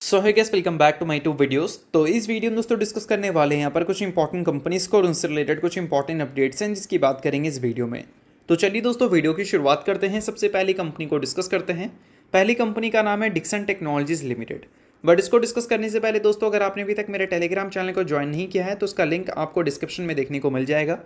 So hi guys, welcome back to my two videos. तो इस video में दोस्तों डिस्कस करने वाले हैं यहाँ पर कुछ इंपॉर्टेंट कंपनीज को और उनसे रिलेटेड कुछ इंपॉर्टेंट अपडेट्स हैं जिसकी बात करेंगे इस वीडियो में। तो चलिए दोस्तों वीडियो की शुरुआत करते हैं। सबसे पहली कंपनी को डिस्कस करते हैं। पहली कंपनी का नाम है डिक्सन टेक्नोलॉजीज लिमिटेड। बट इसको डिस्कस करने से पहले दोस्तों, अगर आपने अभी तक मेरे टेलीग्राम चैनल को ज्वाइन नहीं किया है तो उसका लिंक आपको डिस्क्रिप्शन में देखने को मिल जाएगा।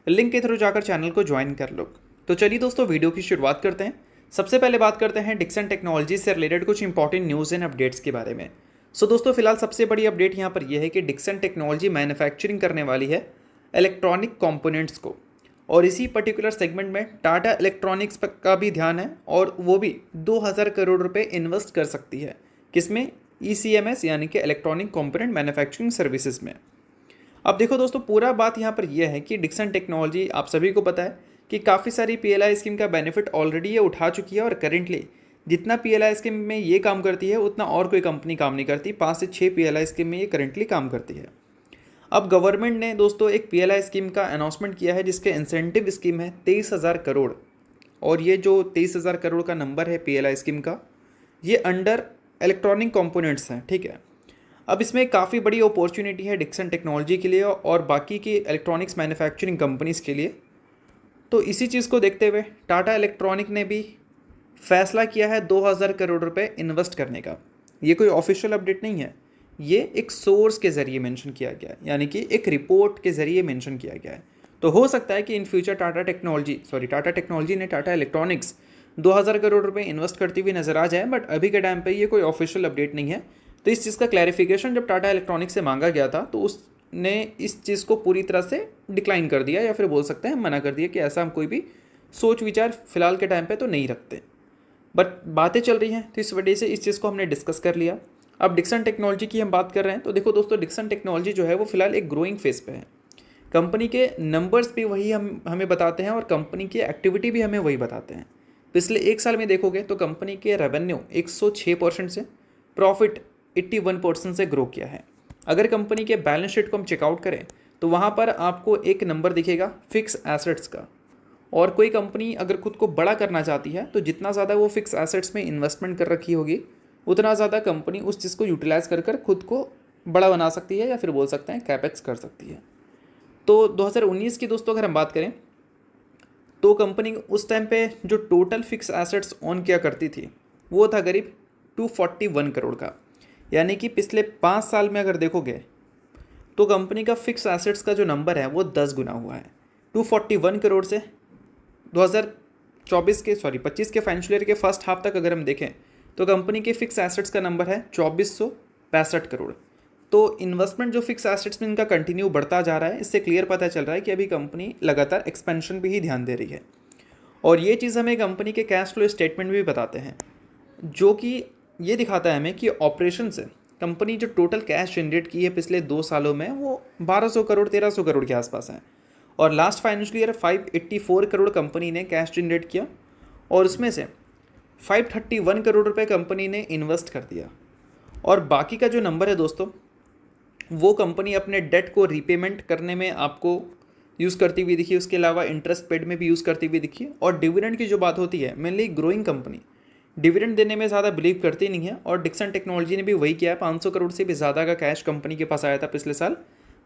लिंक के थ्रू जाकर चैनल को ज्वाइन कर लो। तो चलिए दोस्तों वीडियो की शुरुआत करते हैं। सबसे पहले बात करते हैं डिक्सन टेक्नोलॉजी से रिलेटेड कुछ इंपॉर्टेंट न्यूज़ एंड अपडेट्स के बारे में। सो दोस्तों फिलहाल सबसे बड़ी अपडेट यहाँ पर यह है कि डिक्सन टेक्नोलॉजी मैन्युफैक्चरिंग करने वाली है इलेक्ट्रॉनिक कंपोनेंट्स को, और इसी पर्टिकुलर सेगमेंट में टाटा इलेक्ट्रॉनिक्स का भी ध्यान है और वो भी 2000 करोड़ रुपए इन्वेस्ट कर सकती है। किसमें? ECMS यानी कि इलेक्ट्रॉनिक कंपोनेंट मैन्युफैक्चरिंग सर्विसेज में। अब देखो दोस्तों, पूरा बात यहाँ पर यह है कि डिक्सन टेक्नोलॉजी, आप सभी को पता है कि काफ़ी सारी PLI स्कीम का बेनिफिट ऑलरेडी ये उठा चुकी है, और करेंटली जितना PLI स्कीम में ये काम करती है उतना और कोई कंपनी काम नहीं करती। 5 से 6 PLI स्कीम में ये करेंटली काम करती है। अब गवर्नमेंट ने दोस्तों एक PLI स्कीम का अनाउंसमेंट किया है जिसके इंसेंटिव स्कीम है 23,000 करोड़, और ये जो 23,000 करोड़ का नंबर है PLI स्कीम का, ये अंडर इलेक्ट्रॉनिक कंपोनेंट्स हैं। ठीक है, अब इसमें काफ़ी बड़ी अपॉर्चुनिटी है डिक्सन टेक्नोलॉजी के लिए और बाकी की इलेक्ट्रॉनिक्स मैन्युफैक्चरिंग कंपनीज़ के लिए। तो इसी चीज़ को देखते हुए टाटा इलेक्ट्रॉनिक ने भी फैसला किया है 2000 करोड़ रुपए इन्वेस्ट करने का। ये कोई ऑफिशियल अपडेट नहीं है, ये एक सोर्स के ज़रिए मेंशन किया गया है, यानी कि एक रिपोर्ट के ज़रिए मेंशन किया गया है। तो हो सकता है कि इन फ्यूचर टाटा टेक्नोलॉजी ने टाटा इलेक्ट्रॉनिक्स 2000 करोड़ रुपए इन्वेस्ट करती हुई नज़र आ जाए, बट अभी के टाइम पे ये कोई ऑफिशियल अपडेट नहीं है। तो इस चीज़ का क्लैरिफिकेशन जब टाटा इलेक्ट्रॉनिक्स से मांगा गया था तो उसने इस चीज़ को पूरी तरह से डिक्लाइन कर दिया, या फिर बोल सकते हैं मना कर दिया कि ऐसा हम कोई भी सोच विचार फिलहाल के टाइम पे तो नहीं रखते। बट बातें चल रही हैं तो इस वजह से इस चीज़ को हमने डिस्कस कर लिया। अब डिक्सन टेक्नोलॉजी की हम बात कर रहे हैं तो देखो दोस्तों, डिक्सन टेक्नोलॉजी जो है वो फिलहाल एक ग्रोइंग फेज पे है। कंपनी के नंबर्स भी वही हमें बताते हैं और कंपनी की एक्टिविटी भी हमें वही बताते हैं। पिछले एक साल में देखोगे तो कंपनी के रेवेन्यू 106% से, प्रॉफिट 81% से ग्रो किया है। अगर कंपनी के बैलेंस शीट को हम चेकआउट करें तो वहाँ पर आपको एक नंबर दिखेगा फिक्स एसेट्स का, और कोई कंपनी अगर खुद को बड़ा करना चाहती है तो जितना ज़्यादा वो फिक्स एसेट्स में इन्वेस्टमेंट कर रखी होगी उतना ज़्यादा कंपनी उस चीज़ को यूटिलाइज़ कर खुद को बड़ा बना सकती है, या फिर बोल सकते हैं कैपेक्स कर सकती है। तो 2019 की दोस्तों अगर हम बात करें तो कंपनी उस टाइम पे जो टोटल फिक्स एसेट्स ऑन किया करती थी वो था करीब 241 करोड़ का, यानी कि पिछले 5 साल में अगर देखोगे तो कंपनी का फिक्स एसेट्स का जो नंबर है वो 10 गुना हुआ है। 241 करोड़ से 25 के फाइनेंशियल ईयर के फर्स्ट हाफ तक अगर हम देखें तो कंपनी के फिक्स एसेट्स का नंबर है 2465 करोड़। तो इन्वेस्टमेंट जो फिक्स एसेट्स में इनका कंटिन्यू बढ़ता जा रहा है, इससे क्लियर पता चल रहा है कि अभी कंपनी लगातार एक्सपेंशन पे ही ध्यान दे रही है। और ये चीज़ हमें कंपनी के कैश फ्लो स्टेटमेंट भी बताते हैं, जो कि ये दिखाता है हमें कि ऑपरेशन से कंपनी जो टोटल कैश जनरेट की है पिछले 2 सालों में वो 1200 करोड़ 1300 करोड़ के आसपास है, और last financial year 584 crore company ने कैश जनरेट किया, और उसमें से 531 करोड़ रुपए कंपनी ने इन्वेस्ट कर दिया। और बाकी का जो नंबर है दोस्तों, वो कंपनी अपने डेट को रीपेमेंट करने में आपको यूज़ करती हुई दिखी, उसके अलावा इंटरेस्ट पेड में भी यूज़ करती हुई दिखी। और डिविडेंड की जो बात होती है, मेनली ग्रोइंग कंपनी डिविडेंड देने में ज़्यादा बिलीव करती नहीं है, और डिक्सन टेक्नोलॉजी ने भी वही किया है। 500 करोड़ से भी ज़्यादा का कैश कंपनी के पास आया था पिछले साल,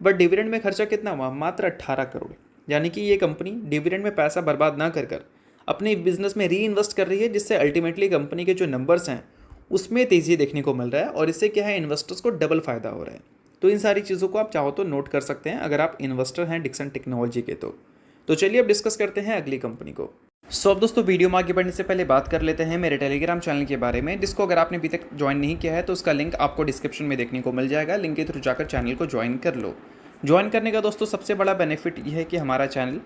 बट डिविडेंड में खर्चा कितना हुआ? मात्र 18 करोड़। यानी कि ये कंपनी डिविडेंड में पैसा बर्बाद ना कर अपने बिजनेस में री इन्वेस्ट कर रही है, जिससे अल्टीमेटली कंपनी के जो नंबर्स हैं उसमें तेज़ी देखने को मिल रहा है, और इससे क्या है, इन्वेस्टर्स को डबल फ़ायदा हो रहा है। तो इन सारी चीज़ों को आप चाहो तो नोट कर सकते हैं अगर आप इन्वेस्टर हैं डिक्सन टेक्नोलॉजी के। तो चलिए अब डिस्कस करते हैं अगली कंपनी को। सो अब दोस्तों वीडियो में आगे बढ़ने से पहले बात कर लेते हैं मेरे टेलीग्राम चैनल के बारे में, जिसको अगर आपने अभी तक ज्वाइन नहीं किया है तो उसका लिंक आपको डिस्क्रिप्शन में देखने को मिल जाएगा। लिंक के थ्रू जाकर चैनल को ज्वाइन कर लो। ज्वाइन करने का दोस्तों सबसे बड़ा बेनिफिट ये है कि हमारा चैनल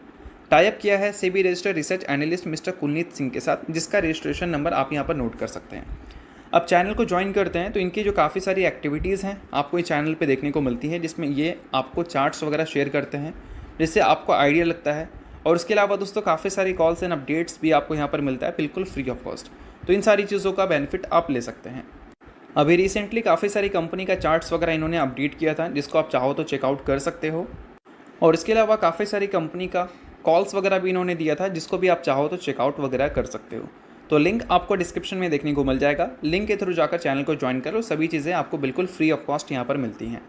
टाइप किया है SEBI registered research analyst mister Kulneet Singh के साथ, जिसका रजिस्ट्रेशन नंबर आप यहाँ पर नोट कर सकते हैं। अब चैनल को ज्वाइन करते हैं तो इनकी जो काफ़ी सारी एक्टिविटीज़ हैं आपको इस चैनल पे देखने को मिलती है, जिसमें ये आपको चार्ट्स वगैरह शेयर करते हैं जिससे आपको आइडिया लगता है। और उसके अलावा दोस्तों काफ़ी सारी कॉल्स एंड अपडेट्स भी आपको यहाँ पर मिलता है बिल्कुल फ्री ऑफ कॉस्ट। तो इन सारी चीज़ों का बेनिफिट आप ले सकते हैं। अभी रिसेंटली काफ़ी सारी कंपनी का चार्ट्स वगैरह इन्होंने अपडेट किया था, जिसको आप चाहो तो चेकआउट कर सकते हो। और इसके अलावा काफ़ी सारी कंपनी का कॉल्स वगैरह भी इन्होंने दिया था, जिसको भी आप चाहो तो चेकआउट वगैरह कर सकते हो। तो लिंक आपको डिस्क्रिप्शन में देखने को मिल जाएगा। लिंक के थ्रू जाकर चैनल को ज्वाइन करो, सभी चीज़ें आपको बिल्कुल फ्री ऑफ कॉस्ट यहाँ पर मिलती हैं।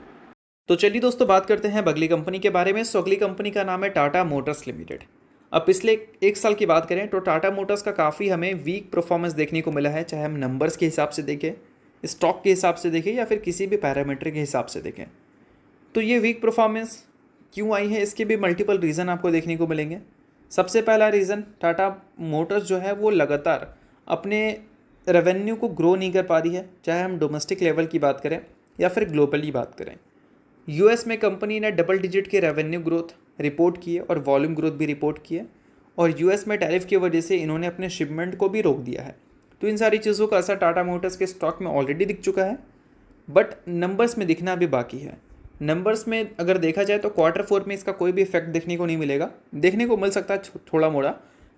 तो चलिए दोस्तों बात करते हैं अगली कंपनी के बारे में। सो अगली कंपनी का नाम है टाटा मोटर्स लिमिटेड। अब पिछले एक साल की बात करें तो टाटा मोटर्स का काफ़ी हमें वीक परफॉर्मेंस देखने को मिला है, चाहे हम नंबर्स के हिसाब से देखें, स्टॉक के हिसाब से देखें या फिर किसी भी पैरामीटर के हिसाब से देखें। तो ये वीक परफॉर्मेंस क्यों आई है, इसके भी मल्टीपल रीज़न आपको देखने को मिलेंगे। सबसे पहला रीज़न, टाटा मोटर्स जो है वो लगातार अपने रेवेन्यू को ग्रो नहीं कर पा रही है, चाहे हम डोमेस्टिक लेवल की बात करें या फिर ग्लोबली बात करें। यूएस में कंपनी ने डबल डिजिट के रेवेन्यू ग्रोथ रिपोर्ट की है और वॉल्यूम ग्रोथ भी रिपोर्ट की है, और यूएस में टैरिफ की वजह से इन्होंने अपने शिपमेंट को भी रोक दिया है। तो इन सारी चीज़ों का असर टाटा मोटर्स के स्टॉक में ऑलरेडी दिख चुका है, बट नंबर्स में दिखना अभी बाकी है। नंबर्स में अगर देखा जाए तो Q4 में इसका कोई भी इफेक्ट देखने को नहीं मिलेगा, देखने को मिल सकता है थोड़ा मोड़ा,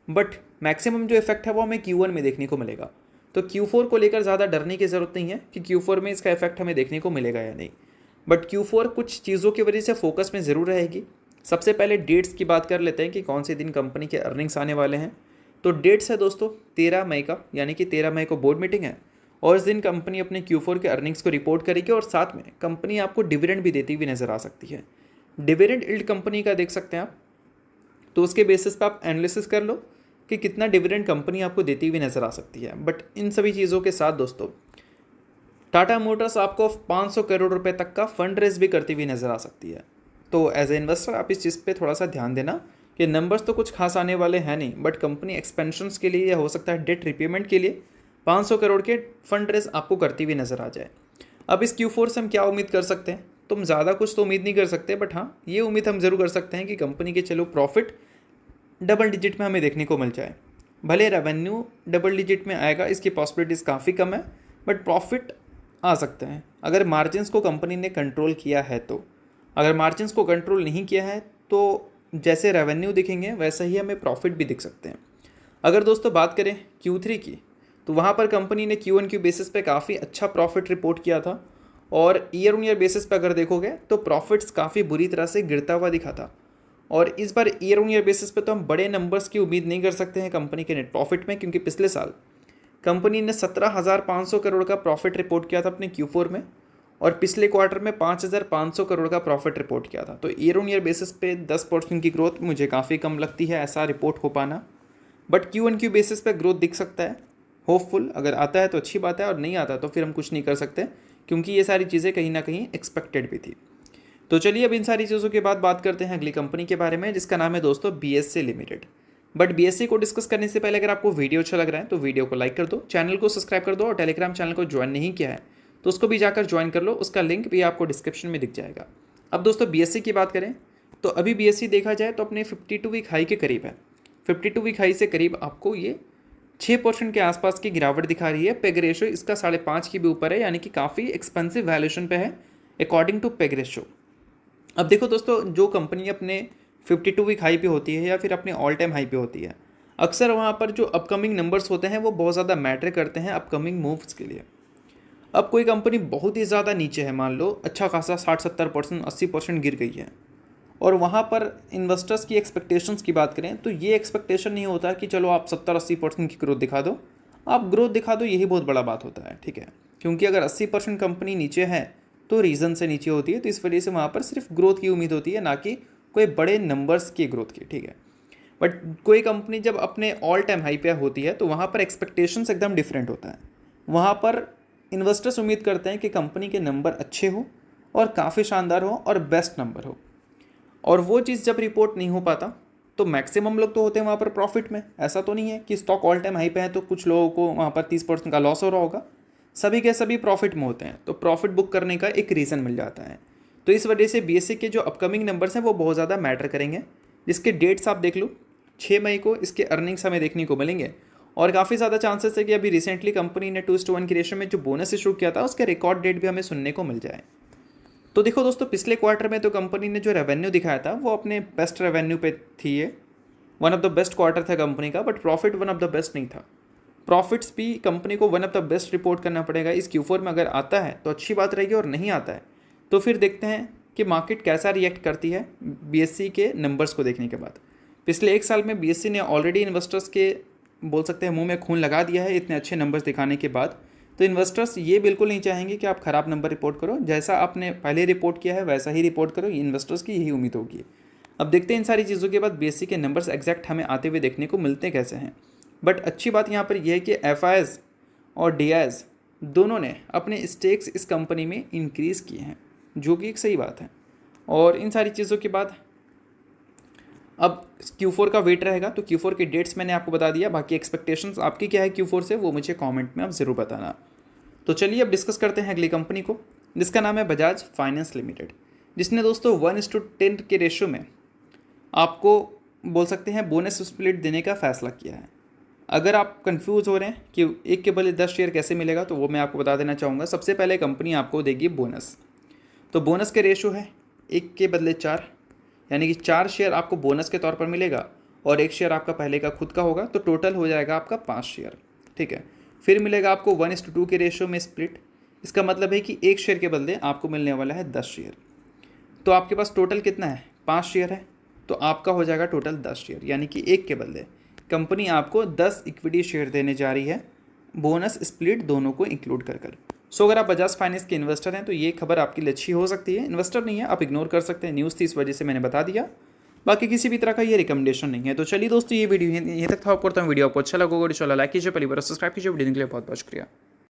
बट मैक्सिमम जो इफेक्ट है वो हमें Q1 में देखने को मिलेगा। तो Q4 को लेकर ज़्यादा डरने की ज़रूरत नहीं है कि Q4 में इसका इफेक्ट हमें देखने को मिलेगा या नहीं, बट Q4 कुछ चीज़ों की वजह से फोकस में ज़रूर रहेगी। सबसे पहले डेट्स की बात कर लेते हैं कि कौन से दिन कंपनी के अर्निंग्स आने वाले हैं। तो डेट्स है दोस्तों 13 मई का, यानी कि 13 मई को बोर्ड मीटिंग है और इस दिन कंपनी अपने Q4 के अर्निंग्स को रिपोर्ट करेगी और साथ में कंपनी आपको डिविडेंड भी देती हुई नज़र आ सकती है। डिविडेंड यील्ड कंपनी का देख सकते हैं आप, तो उसके बेसिस पे आप एनालिसिस कर लो कि कितना डिविडेंड कंपनी आपको देती हुई नज़र आ सकती है। बट इन सभी चीज़ों के साथ दोस्तों टाटा मोटर्स आपको 500 करोड़ रुपए तक का फंड रेज भी करती हुई नज़र आ सकती है। तो एज ए इन्वेस्टर आप इस चीज़ पे थोड़ा सा ध्यान देना कि नंबर्स तो कुछ खास आने वाले हैं नहीं, बट कंपनी एक्सपेंशंस के लिए या हो सकता है डेट रिपेमेंट के लिए 500 करोड़ के फंड रेज आपको करती हुई नज़र आ जाए। अब इस Q4 से हम क्या उम्मीद कर सकते हैं, तुम ज़्यादा कुछ तो उम्मीद नहीं कर सकते, बट हाँ ये उम्मीद हम ज़रूर कर सकते हैं कि कंपनी के चलो प्रॉफिट डबल डिजिट में हमें देखने को मिल जाए। भले रेवेन्यू डबल डिजिट में आएगा, इसकी पॉसिबिलिटीज़ काफ़ी कम है, बट प्रॉफिट आ सकते हैं अगर मार्जिन्स को कंपनी ने कंट्रोल किया है। तो अगर मार्जिन्स को कंट्रोल नहीं किया है तो जैसे रेवेन्यू दिखेंगे वैसा ही हमें प्रॉफिट भी दिख सकते हैं। अगर दोस्तों बात करें Q3 की, तो वहाँ पर कंपनी ने Q1Q बेसिस पे काफ़ी अच्छा प्रॉफिट रिपोर्ट किया था, और ईयर ऑन ईयर बेसिस पे अगर देखोगे तो प्रॉफिट्स काफ़ी बुरी तरह से गिरता हुआ दिखा था। और इस बार ईयर ऑन ईयर बेसिस पे तो हम बड़े नंबर्स की उम्मीद नहीं कर सकते हैं कंपनी के नेट प्रॉफिट में, क्योंकि पिछले साल कंपनी ने 17,500 करोड़ का प्रॉफिट रिपोर्ट किया था अपने Q4 में, और पिछले क्वार्टर में 5,500 करोड़ का प्रॉफिट रिपोर्ट किया था। तो ईयर ऑन ईयर बेसिस पे 10% की ग्रोथ मुझे काफ़ी कम लगती है ऐसा रिपोर्ट हो पाना, बट Q1Q बेसिस पे ग्रोथ दिख सकता है। होपफुल अगर आता है तो अच्छी बात है, और नहीं आता तो फिर हम कुछ नहीं कर सकते, क्योंकि ये सारी चीज़ें कहीं ना कहीं एक्सपेक्टेड भी थी। तो चलिए अब इन सारी चीज़ों के बाद बात करते हैं अगली कंपनी के बारे में, जिसका नाम है दोस्तों BSE लिमिटेड। बट BSE को डिस्कस करने से पहले अगर आपको वीडियो अच्छा लग रहा है तो वीडियो को लाइक कर दो, चैनल को सब्सक्राइब कर दो, और टेलीग्राम चैनल को ज्वाइन नहीं किया है तो उसको भी जाकर ज्वाइन कर लो, उसका लिंक भी आपको डिस्क्रिप्शन में दिख जाएगा। अब दोस्तों BSE की बात करें तो अभी BSE देखा जाए तो अपने 52 वीक हाई के करीब है। 52 वीक हाई से करीब आपको ये 6% के आसपास की गिरावट दिखा रही है। पेग रेशो इसका 5.5 के भी ऊपर है, यानी कि काफ़ी एक्सपेंसिव वैल्यूएशन पे है अकॉर्डिंग टू पेग रेशो। अब देखो दोस्तों, जो कंपनी अपने 52 वीक हाई पे होती है या फिर अपने ऑल टाइम हाई पे होती है, अक्सर वहाँ पर जो अपकमिंग नंबर्स होते हैं वो बहुत ज़्यादा मैटर करते हैं अपकमिंग मूव्स के लिए। अब कोई कंपनी बहुत ही ज़्यादा नीचे है, मान लो अच्छा खासा 60-70%, 80% गिर गई है, और वहाँ पर इन्वेस्टर्स की एक्सपेक्टेशंस की बात करें तो ये एक्सपेक्टेशन नहीं होता कि चलो आप 70-80% की ग्रोथ दिखा दो, आप ग्रोथ दिखा दो, यही बहुत बड़ा बात होता है, ठीक है। क्योंकि अगर 80% कंपनी नीचे है तो रीज़न से नीचे होती है, तो इस वजह से वहाँ पर सिर्फ ग्रोथ की उम्मीद होती है, ना कि कोई बड़े नंबर्स की ग्रोथ की, ठीक है। बट कोई कंपनी जब अपने ऑल टाइम हाई पे होती है तो वहाँ पर एक्सपेक्टेशंस एकदम डिफरेंट होता है। वहाँ पर इन्वेस्टर्स उम्मीद करते हैं कि कंपनी के नंबर अच्छे हो और काफ़ी शानदार हो और बेस्ट नंबर हो, और वो चीज़ जब रिपोर्ट नहीं हो पाता तो मैक्सिमम लोग तो होते हैं वहाँ पर प्रॉफिट में। ऐसा तो नहीं है कि स्टॉक ऑल टाइम हाई पे है तो कुछ लोगों को वहाँ पर 30% का लॉस हो रहा होगा, सभी के सभी प्रॉफिट में होते हैं, तो प्रॉफिट बुक करने का एक रीज़न मिल जाता है। तो इस वजह से BSE के जो अपकमिंग नंबर्स हैं वो बहुत ज़्यादा मैटर करेंगे, जिसके डेट्स आप देख लो, 6 मई को इसके अर्निंग्स हमें देखने को मिलेंगे, और काफ़ी ज़्यादा चांसेस है कि अभी रिसेंटली कंपनी ने 2:1 की रेशो में जो बोनस इशू किया था उसके रिकॉर्ड डेट भी हमें सुनने को मिल जाए। तो देखो दोस्तों, पिछले क्वार्टर में तो कंपनी ने जो रेवेन्यू दिखाया था वो अपने बेस्ट रेवेन्यू पे थी, ये one of the best quarter था कंपनी का, but profit one of the best नहीं था। प्रॉफिट्स भी कंपनी को one of the best report करना पड़ेगा इस Q4 में। अगर आता है तो अच्छी बात रहेगी, और नहीं आता है तो फिर देखते हैं कि मार्केट कैसा रिएक्ट करती है BSE के नंबर्स को देखने के बाद। पिछले एक साल में BSE ने ऑलरेडी इन्वेस्टर्स के बोल सकते हैं मुंह में खून लगा दिया है इतने अच्छे नंबर्स दिखाने के बाद। तो इन्वेस्टर्स ये बिल्कुल नहीं चाहेंगे कि आप ख़राब नंबर रिपोर्ट करो, जैसा आपने पहले रिपोर्ट किया है वैसा ही रिपोर्ट करो, इन्वेस्टर्स की यही उम्मीद होगी। अब देखते हैं इन सारी चीज़ों के बाद बेसिक के नंबर्स एग्जैक्ट हमें आते हुए देखने को मिलते कैसे हैं। बट अच्छी बात यहाँ पर यह है कि एफ और डी दोनों ने अपने स्टेक्स इस कंपनी में इंक्रीज़ किए हैं, जो कि एक सही बात है। और इन सारी चीज़ों के बाद अब Q4 का वेट रहेगा, तो Q4 के डेट्स मैंने आपको बता दिया। बाकी एक्सपेक्टेशंस आपकी क्या है Q4 से, वो मुझे कमेंट में आप ज़रूर बताना। तो चलिए अब डिस्कस करते हैं अगली कंपनी को, जिसका नाम है बजाज फाइनेंस लिमिटेड, जिसने दोस्तों 1:10 के रेशो में आपको बोल सकते हैं बोनस स्प्लिट देने का फैसला किया है। अगर आप कंफ्यूज हो रहे हैं कि एक के बदले 10 शेयर कैसे मिलेगा, तो वो मैं आपको बता देना चाहूँगा। सबसे पहले कंपनी आपको देगी बोनस, तो बोनस के रेशो है 1 के बदले 4, यानी कि 4 शेयर आपको बोनस के तौर पर मिलेगा और 1 शेयर आपका पहले का खुद का होगा, तो टोटल हो जाएगा आपका 5 शेयर। ठीक है, फिर मिलेगा आपको 1:2 के रेशो में स्प्लिट। इसका मतलब है कि 1 शेयर के बदले आपको मिलने वाला है 10 शेयर। तो आपके पास टोटल कितना है, 5 शेयर है, तो आपका हो जाएगा टोटल 10 शेयर, यानी कि 1 के बदले कंपनी आपको 10 इक्विटी शेयर देने जा रही है, बोनस स्प्लिट दोनों को इंक्लूड कर। सो अगर आप बजाज फाइनेंस के इन्वेस्टर हैं तो ये खबर आपके लिए अच्छी हो सकती है। इन्वेस्टर नहीं है आप इग्नोर कर सकते हैं, न्यूज़ थी इस वजह से मैंने बता दिया, बाकी किसी भी तरह का ये रिकमेंडेशन नहीं है। तो चलिए दोस्तों, ये वीडियो यहीं तक था। आपको वीडियो आपको अच्छा लगा होगा, लाइक कीजिए, पहली बार सब्सक्राइब कीजिए। वीडियो के लिए बहुत बहुत शुक्रिया।